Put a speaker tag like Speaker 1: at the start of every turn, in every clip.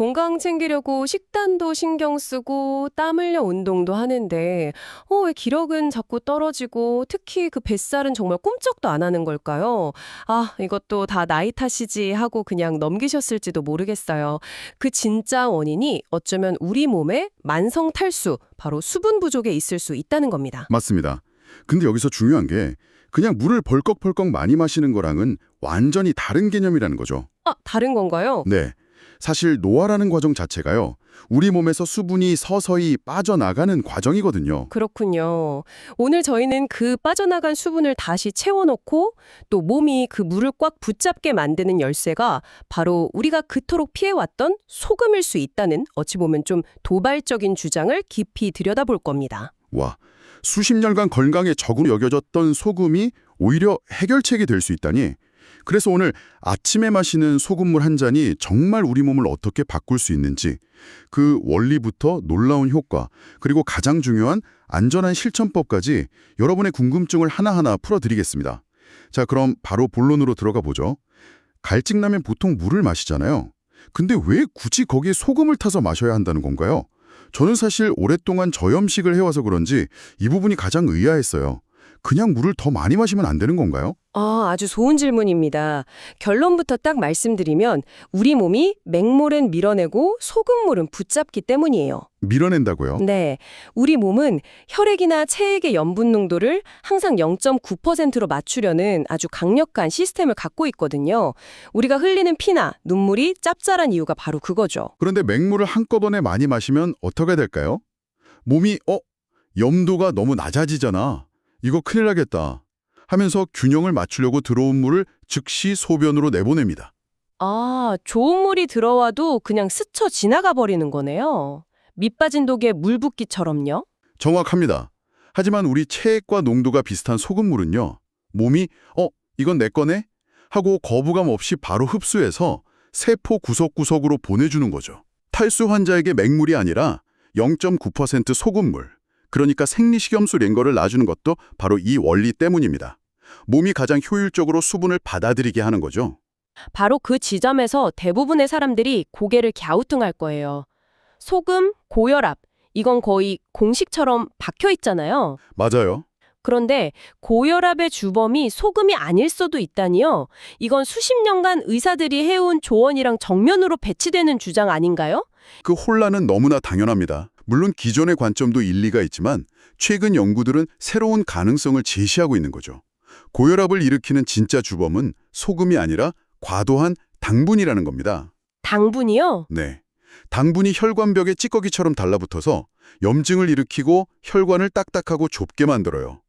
Speaker 1: 건강 챙기려고 식단도 신경 쓰고 땀 흘려 운동도 하는데 왜 기력은 자꾸 떨어지고 특히 그 뱃살은 정말 꿈쩍도 안 하는 걸까요? 아, 이것도 다 나이 탓이지 하고 그냥 넘기셨을지도 모르겠어요. 그 진짜 원인이 어쩌면 우리 몸의 만성 탈수, 바로 수분 부족에 있을 수 있다는 겁니다.
Speaker 2: 맞습니다. 근데 여기서 중요한 게 그냥 물을 벌컥벌컥 많이 마시는 거랑은 완전히 다른 개념이라는 거죠.
Speaker 1: 아, 다른 건가요?
Speaker 2: 네. 사실 노화라는 과정 자체가요. 우리 몸에서 수분이 서서히 빠져나가는 과정이거든요.
Speaker 1: 그렇군요. 오늘 저희는 그 빠져나간 수분을 다시 채워놓고 또 몸이 그 물을 꽉 붙잡게 만드는 열쇠가 바로 우리가 그토록 피해왔던 소금일 수 있다는 어찌 보면 좀 도발적인 주장을 깊이 들여다볼 겁니다.
Speaker 2: 와, 수십 년간 건강에 적으로 여겨졌던 소금이 오히려 해결책이 될 수 있다니. 그래서 오늘 아침에 마시는 소금물 한 잔이 정말 우리 몸을 어떻게 바꿀 수 있는지 그 원리부터 놀라운 효과, 그리고 가장 중요한 안전한 실천법까지 여러분의 궁금증을 하나하나 풀어드리겠습니다. 자, 그럼 바로 본론으로 들어가 보죠. 갈증나면 보통 물을 마시잖아요. 근데 왜 굳이 거기에 소금을 타서 마셔야 한다는 건가요? 저는 사실 오랫동안 저염식을 해와서 그런지 이 부분이 가장 의아했어요. 그냥 물을 더 많이 마시면 안 되는 건가요?
Speaker 1: 아주 좋은 질문입니다. 결론부터 딱 말씀드리면 우리 몸이 맹물은 밀어내고 소금물은 붙잡기 때문이에요.
Speaker 2: 밀어낸다고요?
Speaker 1: 네. 우리 몸은 혈액이나 체액의 염분 농도를 항상 0.9%로 맞추려는 아주 강력한 시스템을 갖고 있거든요. 우리가 흘리는 피나 눈물이 짭짤한 이유가 바로 그거죠.
Speaker 2: 그런데 맹물을 한꺼번에 많이 마시면 어떻게 될까요? 몸이 염도가 너무 낮아지잖아. 이거 큰일 나겠다 하면서 균형을 맞추려고 들어온 물을 즉시 소변으로 내보냅니다.
Speaker 1: 아, 좋은 물이 들어와도 그냥 스쳐 지나가 버리는 거네요. 밑 빠진 독에 물 붓기처럼요.
Speaker 2: 정확합니다. 하지만 우리 체액과 농도가 비슷한 소금물은요. 몸이 이건 내 거네? 하고 거부감 없이 바로 흡수해서 세포 구석구석으로 보내주는 거죠. 탈수 환자에게 맹물이 아니라 0.9% 소금물, 그러니까 생리식염수인 거를 놔주는 것도 바로 이 원리 때문입니다. 몸이 가장 효율적으로 수분을 받아들이게 하는 거죠.
Speaker 1: 바로 그 지점에서 대부분의 사람들이 고개를 갸우뚱할 거예요. 소금, 고혈압, 이건 거의 공식처럼 박혀 있잖아요.
Speaker 2: 맞아요.
Speaker 1: 그런데 고혈압의 주범이 소금이 아닐 수도 있다니요. 이건 수십 년간 의사들이 해온 조언이랑 정면으로 배치되는 주장 아닌가요?
Speaker 2: 그 혼란은 너무나 당연합니다. 물론 기존의 관점도 일리가 있지만 최근 연구들은 새로운 가능성을 제시하고 있는 거죠. 고혈압을 일으키는 진짜 주범은 소금이 아니라 과도한 당분이라는 겁니다.
Speaker 1: 당분이요?
Speaker 2: 네. 당분이 혈관벽에 찌꺼기처럼 달라붙어서 염증을 일으키고 혈관을 딱딱하고 좁게 만들어요.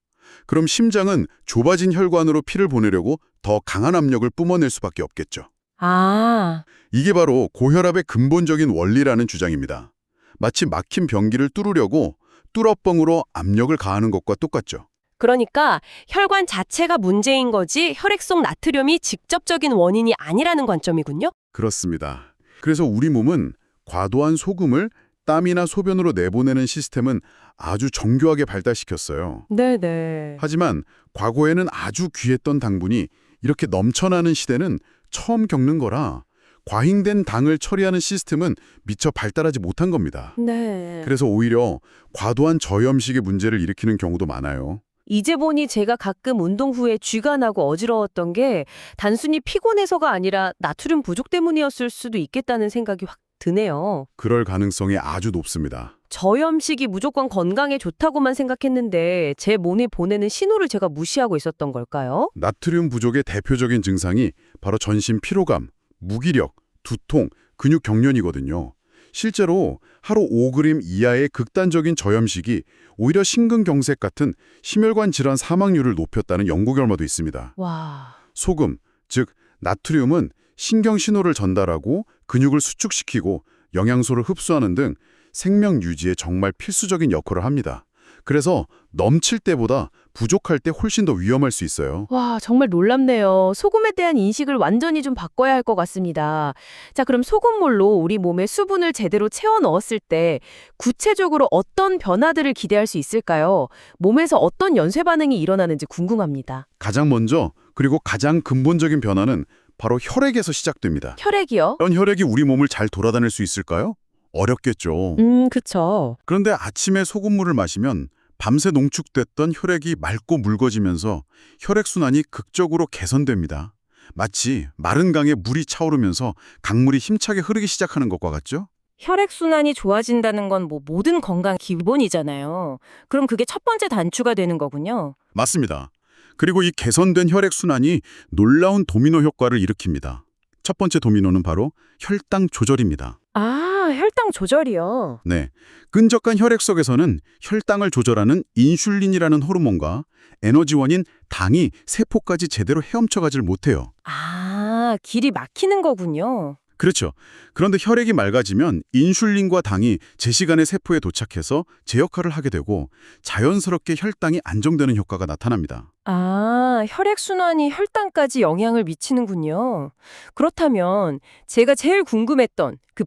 Speaker 2: 그럼 심장은 좁아진 혈관으로 피를 보내려고 더 강한 압력을 뿜어낼 수밖에 없겠죠.
Speaker 1: 아,
Speaker 2: 이게 바로 고혈압의 근본적인 원리라는 주장입니다. 마치 막힌 변기를 뚫으려고 뚫어뻥으로 압력을 가하는 것과 똑같죠.
Speaker 1: 그러니까 혈관 자체가 문제인 거지 혈액 속 나트륨이 직접적인 원인이 아니라는 관점이군요?
Speaker 2: 그렇습니다. 그래서 우리 몸은 과도한 소금을 땀이나 소변으로 내보내는 시스템은 아주 정교하게 발달시켰어요.
Speaker 1: 네네.
Speaker 2: 하지만 과거에는 아주 귀했던 당분이 이렇게 넘쳐나는 시대는 처음 겪는 거라 과잉된 당을 처리하는 시스템은 미처 발달하지 못한 겁니다.
Speaker 1: 네.
Speaker 2: 그래서 오히려 과도한 저염식의 문제를 일으키는 경우도 많아요.
Speaker 1: 이제 보니 제가 가끔 운동 후에 쥐가 나고 어지러웠던 게 단순히 피곤해서가 아니라 나트륨 부족 때문이었을 수도 있겠다는 생각이 확 드네요.
Speaker 2: 그럴 가능성이 아주 높습니다.
Speaker 1: 저염식이 무조건 건강에 좋다고만 생각했는데 제 몸이 보내는 신호를 제가 무시하고 있었던 걸까요?
Speaker 2: 나트륨 부족의 대표적인 증상이 바로 전신 피로감, 무기력, 두통, 근육 경련이거든요. 실제로 하루 5g 이하의 극단적인 저염식이 오히려 심근경색 같은 심혈관 질환 사망률을 높였다는 연구 결과도 있습니다.
Speaker 1: 와,
Speaker 2: 소금, 즉 나트륨은 신경 신호를 전달하고 근육을 수축시키고 영양소를 흡수하는 등 생명 유지에 정말 필수적인 역할을 합니다. 그래서 넘칠 때보다 부족할 때 훨씬 더 위험할 수 있어요.
Speaker 1: 와, 정말 놀랍네요. 소금에 대한 인식을 완전히 좀 바꿔야 할 것 같습니다. 자, 그럼 소금물로 우리 몸에 수분을 제대로 채워 넣었을 때 구체적으로 어떤 변화들을 기대할 수 있을까요? 몸에서 어떤 연쇄 반응이 일어나는지 궁금합니다.
Speaker 2: 가장 먼저 그리고 가장 근본적인 변화는 바로 혈액에서 시작됩니다.
Speaker 1: 혈액이요?
Speaker 2: 이런 혈액이 우리 몸을 잘 돌아다닐 수 있을까요? 어렵겠죠.
Speaker 1: 그쵸.
Speaker 2: 그런데 아침에 소금물을 마시면 밤새 농축됐던 혈액이 맑고 묽어지면서 혈액순환이 극적으로 개선됩니다. 마치 마른 강에 물이 차오르면서 강물이 힘차게 흐르기 시작하는 것과 같죠?
Speaker 3: 혈액순환이 좋아진다는 건 뭐 모든 건강 기본이잖아요. 그럼 그게 첫 번째 단추가 되는 거군요.
Speaker 2: 맞습니다. 그리고 이 개선된 혈액순환이 놀라운 도미노 효과를 일으킵니다. 첫 번째 도미노는 바로 혈당 조절입니다.
Speaker 3: 아, 혈당 조절이요.
Speaker 2: 네, 끈적한 혈액 속에서는 혈당을 조절하는 인슐린이라는 호르몬과 에너지원인 당이 세포까지 제대로 헤엄쳐가질 못해요.
Speaker 3: 아, 길이 막히는 거군요.
Speaker 2: 그렇죠. 그런데 혈액이 맑아지면 인슐린과 당이 제 시간에 세포에 도착해서 제 역할을 하게 되고 자연스럽게 혈당이 안정되는 효과가 나타납니다.
Speaker 3: 아, 혈액순환이 혈당까지 영향을 미치는군요. 그렇다면 제가 제일 궁금했던 그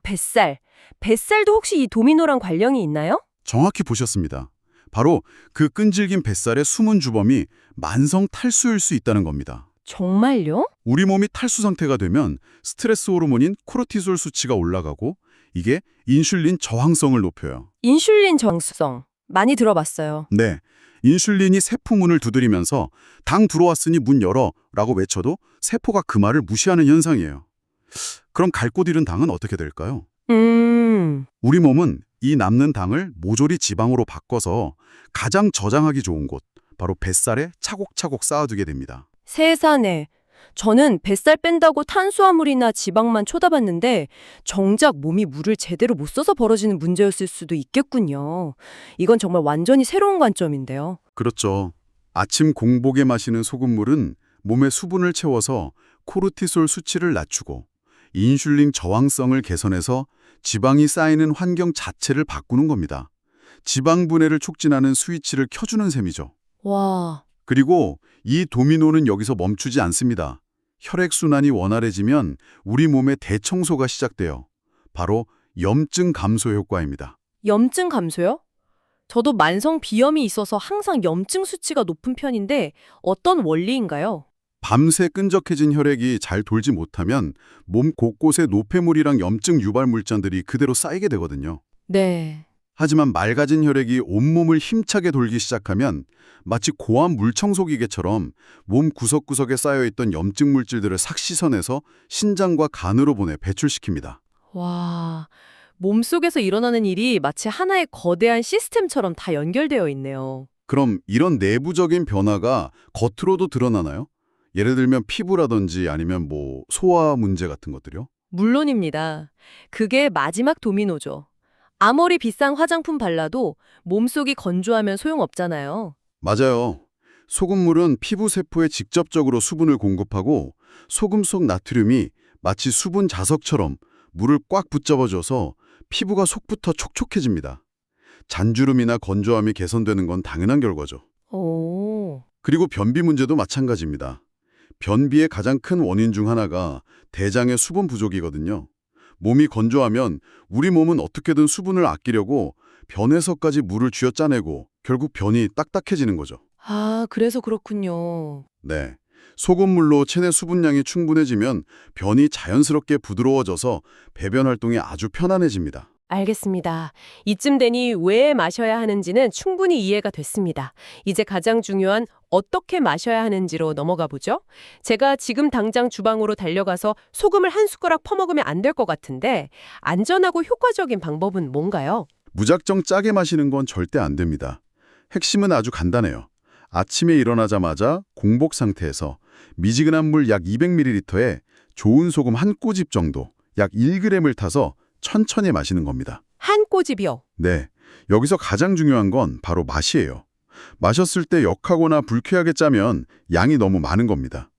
Speaker 3: 뱃살도 혹시 이 도미노랑 관련이 있나요?
Speaker 2: 정확히 보셨습니다. 바로 그 끈질긴 뱃살의 숨은 주범이 만성 탈수일 수 있다는 겁니다.
Speaker 3: 정말요?
Speaker 2: 우리 몸이 탈수 상태가 되면 스트레스 호르몬인 코르티솔 수치가 올라가고 이게 인슐린 저항성을 높여요.
Speaker 3: 인슐린 저항성. 많이 들어봤어요.
Speaker 2: 네, 인슐린이 세포 문을 두드리면서 당 들어왔으니 문 열어 라고 외쳐도 세포가 그 말을 무시하는 현상이에요. 그럼 갈 곳 잃은 당은 어떻게 될까요? 우리 몸은 이 남는 당을 모조리 지방으로 바꿔서 가장 저장하기 좋은 곳, 바로 뱃살에 차곡차곡 쌓아두게 됩니다.
Speaker 3: 세상에. 저는 뱃살 뺀다고 탄수화물이나 지방만 쳐다봤는데 정작 몸이 물을 제대로 못 써서 벌어지는 문제였을 수도 있겠군요. 이건 정말 완전히 새로운 관점인데요.
Speaker 2: 그렇죠. 아침 공복에 마시는 소금물은 몸에 수분을 채워서 코르티솔 수치를 낮추고 인슐린 저항성을 개선해서 지방이 쌓이는 환경 자체를 바꾸는 겁니다. 지방 분해를 촉진하는 스위치를 켜주는 셈이죠.
Speaker 3: 와,
Speaker 2: 그리고 이 도미노는 여기서 멈추지 않습니다. 혈액순환이 원활해지면 우리 몸의 대청소가 시작돼요. 바로 염증 감소 효과입니다.
Speaker 3: 염증 감소요? 저도 만성 비염이 있어서 항상 염증 수치가 높은 편인데 어떤 원리인가요?
Speaker 2: 밤새 끈적해진 혈액이 잘 돌지 못하면 몸 곳곳에 노폐물이랑 염증 유발 물질들이 그대로 쌓이게 되거든요.
Speaker 3: 네.
Speaker 2: 하지만 맑아진 혈액이 온몸을 힘차게 돌기 시작하면 마치 고압 물청소기계처럼 몸 구석구석에 쌓여있던 염증 물질들을 싹 씻어내서 신장과 간으로 보내 배출시킵니다.
Speaker 1: 와, 몸속에서 일어나는 일이 마치 하나의 거대한 시스템처럼 다 연결되어 있네요.
Speaker 2: 그럼 이런 내부적인 변화가 겉으로도 드러나나요? 예를 들면 피부라든지 아니면 소화 문제 같은 것들이요?
Speaker 1: 물론입니다. 그게 마지막 도미노죠. 아무리 비싼 화장품 발라도 몸속이 건조하면 소용없잖아요.
Speaker 2: 맞아요. 소금물은 피부 세포에 직접적으로 수분을 공급하고 소금 속 나트륨이 마치 수분 자석처럼 물을 꽉 붙잡아줘서 피부가 속부터 촉촉해집니다. 잔주름이나 건조함이 개선되는 건 당연한 결과죠.
Speaker 1: 오,
Speaker 2: 그리고 변비 문제도 마찬가지입니다. 변비의 가장 큰 원인 중 하나가 대장의 수분 부족이거든요. 몸이 건조하면 우리 몸은 어떻게든 수분을 아끼려고 변에서까지 물을 쥐어짜내고 결국 변이 딱딱해지는 거죠.
Speaker 1: 아, 그래서 그렇군요.
Speaker 2: 네. 소금물로 체내 수분량이 충분해지면 변이 자연스럽게 부드러워져서 배변 활동이 아주 편안해집니다.
Speaker 1: 알겠습니다. 이쯤 되니 왜 마셔야 하는지는 충분히 이해가 됐습니다. 이제 가장 중요한 어떻게 마셔야 하는지로 넘어가 보죠. 제가 지금 당장 주방으로 달려가서 소금을 한 숟가락 퍼먹으면 안 될 것 같은데 안전하고 효과적인 방법은 뭔가요?
Speaker 2: 무작정 짜게 마시는 건 절대 안 됩니다. 핵심은 아주 간단해요. 아침에 일어나자마자 공복 상태에서 미지근한 물 약 200ml에 좋은 소금 한 꼬집 정도, 약 1g을 타서 천천히 마시는 겁니다.
Speaker 1: 한 꼬집이요.
Speaker 2: 네, 여기서 가장 중요한 건 바로 맛이에요. 마셨을 때 역하거나 불쾌하게 짜면 양이 너무 많은 겁니다.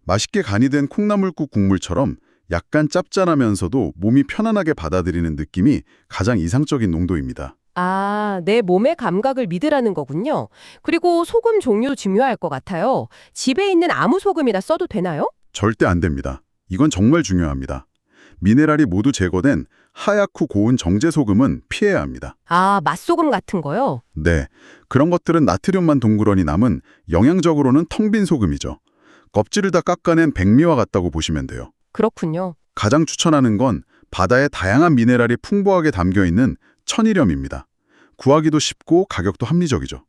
Speaker 2: 맛있게 간이 된 콩나물국 국물처럼 약간 짭짤하면서도 몸이 편안하게 받아들이는 느낌이 가장 이상적인 농도입니다.
Speaker 1: 아, 내 몸의 감각을 믿으라는 거군요. 그리고 소금 종류도 중요할 것 같아요. 집에 있는 아무 소금이나 써도 되나요?
Speaker 2: 절대 안 됩니다. 이건 정말 중요합니다. 미네랄이 모두 제거된 하얗고 고운 정제소금은 피해야 합니다.
Speaker 1: 아, 맛소금 같은 거요?
Speaker 2: 네, 그런 것들은 나트륨만 동그러니 남은 영양적으로는 텅 빈 소금이죠. 껍질을 다 깎아낸 백미와 같다고 보시면 돼요.
Speaker 1: 그렇군요.
Speaker 2: 가장 추천하는 건 바다에 다양한 미네랄이 풍부하게 담겨있는 천일염입니다. 구하기도 쉽고 가격도 합리적이죠.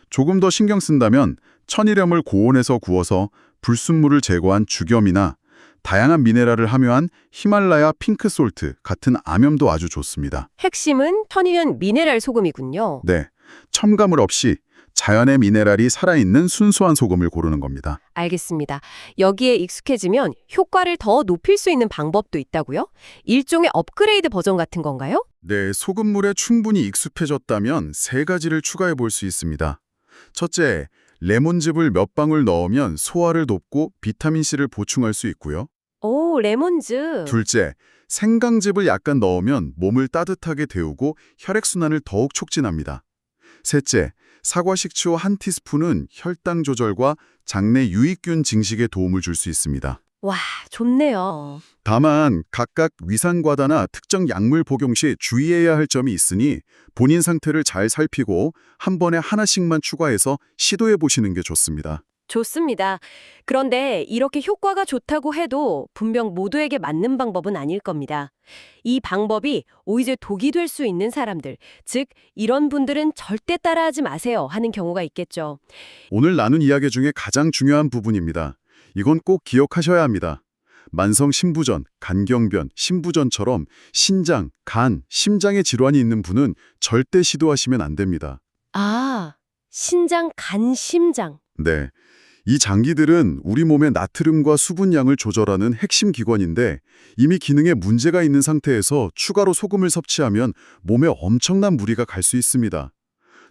Speaker 2: 조금 더 신경 쓴다면 천일염을 고온에서 구워서 불순물을 제거한 죽염이나 다양한 미네랄을 함유한 히말라야 핑크솔트 같은 암염도 아주 좋습니다.
Speaker 1: 핵심은 천일염 미네랄 소금이군요.
Speaker 2: 네, 첨가물 없이 자연의 미네랄이 살아있는 순수한 소금을 고르는 겁니다.
Speaker 1: 알겠습니다. 여기에 익숙해지면 효과를 더 높일 수 있는 방법도 있다고요? 일종의 업그레이드 버전 같은 건가요?
Speaker 2: 네, 소금물에 충분히 익숙해졌다면 3가지를 추가해 볼 수 있습니다. 첫째, 레몬즙을 몇 방울 넣으면 소화를 돕고 비타민C를 보충할 수 있고요.
Speaker 1: 오, 레몬즙.
Speaker 2: 둘째, 생강즙을 약간 넣으면 몸을 따뜻하게 데우고 혈액순환을 더욱 촉진합니다. 셋째, 사과 식초 1티스푼은 혈당 조절과 장내 유익균 증식에 도움을 줄 수 있습니다.
Speaker 1: 와, 좋네요.
Speaker 2: 다만 각각 위산과다나 특정 약물 복용 시 주의해야 할 점이 있으니 본인 상태를 잘 살피고 한 번에 하나씩만 추가해서 시도해 보시는 게 좋습니다.
Speaker 1: 좋습니다. 그런데 이렇게 효과가 좋다고 해도 분명 모두에게 맞는 방법은 아닐 겁니다. 이 방법이 오히려 독이 될 수 있는 사람들, 즉 이런 분들은 절대 따라하지 마세요 하는 경우가 있겠죠.
Speaker 2: 오늘 나눈 이야기 중에 가장 중요한 부분입니다. 이건 꼭 기억하셔야 합니다. 만성 신부전, 간경변, 신부전처럼 신장, 간, 심장에 질환이 있는 분은 절대 시도하시면 안 됩니다.
Speaker 1: 아, 신장, 간, 심장.
Speaker 2: 네. 이 장기들은 우리 몸의 나트륨과 수분량을 조절하는 핵심 기관인데 이미 기능에 문제가 있는 상태에서 추가로 소금을 섭취하면 몸에 엄청난 무리가 갈 수 있습니다.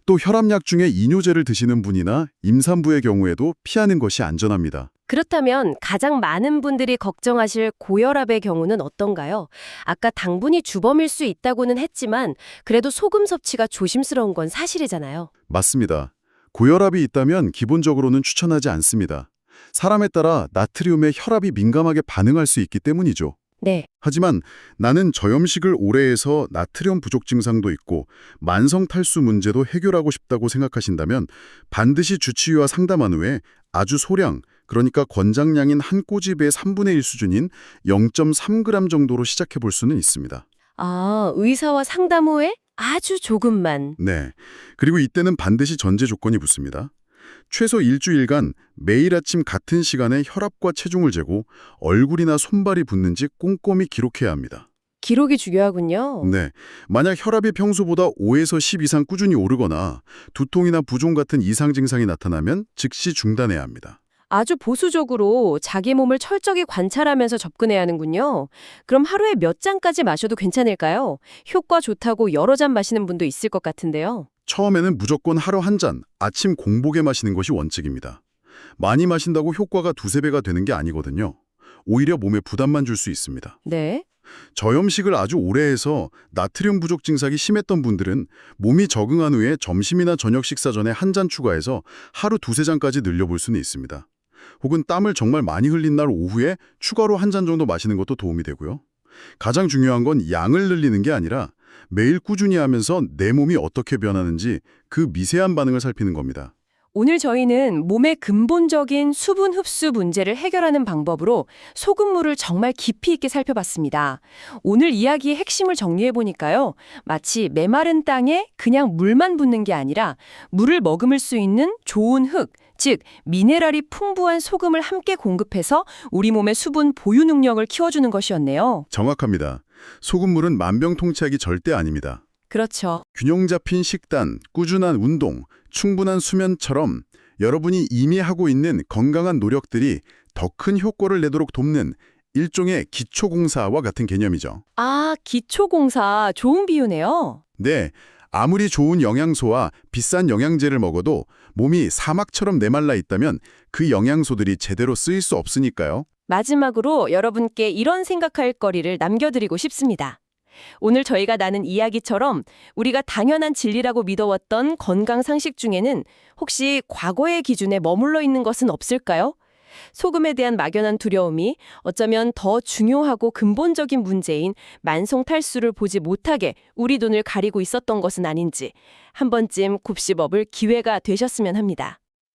Speaker 2: 또 혈압약 중에 이뇨제를 드시는 분이나 임산부의 경우에도 피하는 것이 안전합니다.
Speaker 1: 그렇다면 가장 많은 분들이 걱정하실 고혈압의 경우는 어떤가요? 아까 당분이 주범일 수 있다고는 했지만 그래도 소금 섭취가 조심스러운 건 사실이잖아요.
Speaker 2: 맞습니다. 고혈압이 있다면 기본적으로는 추천하지 않습니다. 사람에 따라 나트륨에 혈압이 민감하게 반응할 수 있기 때문이죠.
Speaker 1: 네.
Speaker 2: 하지만 나는 저염식을 오래 해서 나트륨 부족 증상도 있고 만성 탈수 문제도 해결하고 싶다고 생각하신다면 반드시 주치의와 상담한 후에 아주 소량, 그러니까 권장량인 한 꼬집의 3분의 1 수준인 0.3g 정도로 시작해 볼 수는 있습니다.
Speaker 1: 아, 의사와 상담 후에 아주 조금만.
Speaker 2: 네. 그리고 이때는 반드시 전제 조건이 붙습니다. 최소 일주일간 매일 아침 같은 시간에 혈압과 체중을 재고 얼굴이나 손발이 붓는지 꼼꼼히 기록해야 합니다.
Speaker 1: 기록이 중요하군요.
Speaker 2: 네. 만약 혈압이 평소보다 5에서 10 이상 꾸준히 오르거나 두통이나 부종 같은 이상 증상이 나타나면 즉시 중단해야 합니다.
Speaker 1: 아주 보수적으로 자기 몸을 철저히 관찰하면서 접근해야 하는군요. 그럼 하루에 몇 잔까지 마셔도 괜찮을까요? 효과 좋다고 여러 잔 마시는 분도 있을 것 같은데요.
Speaker 2: 처음에는 무조건 하루 한 잔, 아침 공복에 마시는 것이 원칙입니다. 많이 마신다고 효과가 2~3배가 되는 게 아니거든요. 오히려 몸에 부담만 줄 수 있습니다.
Speaker 1: 네.
Speaker 2: 저염식을 아주 오래 해서 나트륨 부족 증상이 심했던 분들은 몸이 적응한 후에 점심이나 저녁 식사 전에 한 잔 추가해서 하루 2~3잔까지 늘려볼 수는 있습니다. 혹은 땀을 정말 많이 흘린 날 오후에 추가로 한 잔 정도 마시는 것도 도움이 되고요. 가장 중요한 건 양을 늘리는 게 아니라 매일 꾸준히 하면서 내 몸이 어떻게 변하는지 그 미세한 반응을 살피는 겁니다.
Speaker 1: 오늘 저희는 몸의 근본적인 수분 흡수 문제를 해결하는 방법으로 소금물을 정말 깊이 있게 살펴봤습니다. 오늘 이야기의 핵심을 정리해보니까요. 마치 메마른 땅에 그냥 물만 붓는 게 아니라 물을 머금을 수 있는 좋은 흙, 즉 미네랄이 풍부한 소금을 함께 공급해서 우리 몸의 수분 보유 능력을 키워주는 것이었네요.
Speaker 2: 정확합니다. 소금물은 만병통치약이 절대 아닙니다.
Speaker 1: 그렇죠.
Speaker 2: 균형 잡힌 식단, 꾸준한 운동, 충분한 수면처럼 여러분이 이미 하고 있는 건강한 노력들이 더 큰 효과를 내도록 돕는 일종의 기초공사와 같은 개념이죠.
Speaker 1: 아, 기초공사 좋은 비유네요.
Speaker 2: 네, 아무리 좋은 영양소와 비싼 영양제를 먹어도 몸이 사막처럼 메말라 있다면 그 영양소들이 제대로 쓰일 수 없으니까요.
Speaker 1: 마지막으로 여러분께 이런 생각할 거리를 남겨드리고 싶습니다. 오늘 저희가 나눈 이야기처럼 우리가 당연한 진리라고 믿어왔던 건강 상식 중에는 혹시 과거의 기준에 머물러 있는 것은 없을까요? 소금에 대한 막연한 두려움이 어쩌면 더 중요하고 근본적인 문제인 만성 탈수를 보지 못하게 우리 눈을 가리고 있었던 것은 아닌지 한 번쯤 곱씹어볼 기회가 되셨으면 합니다.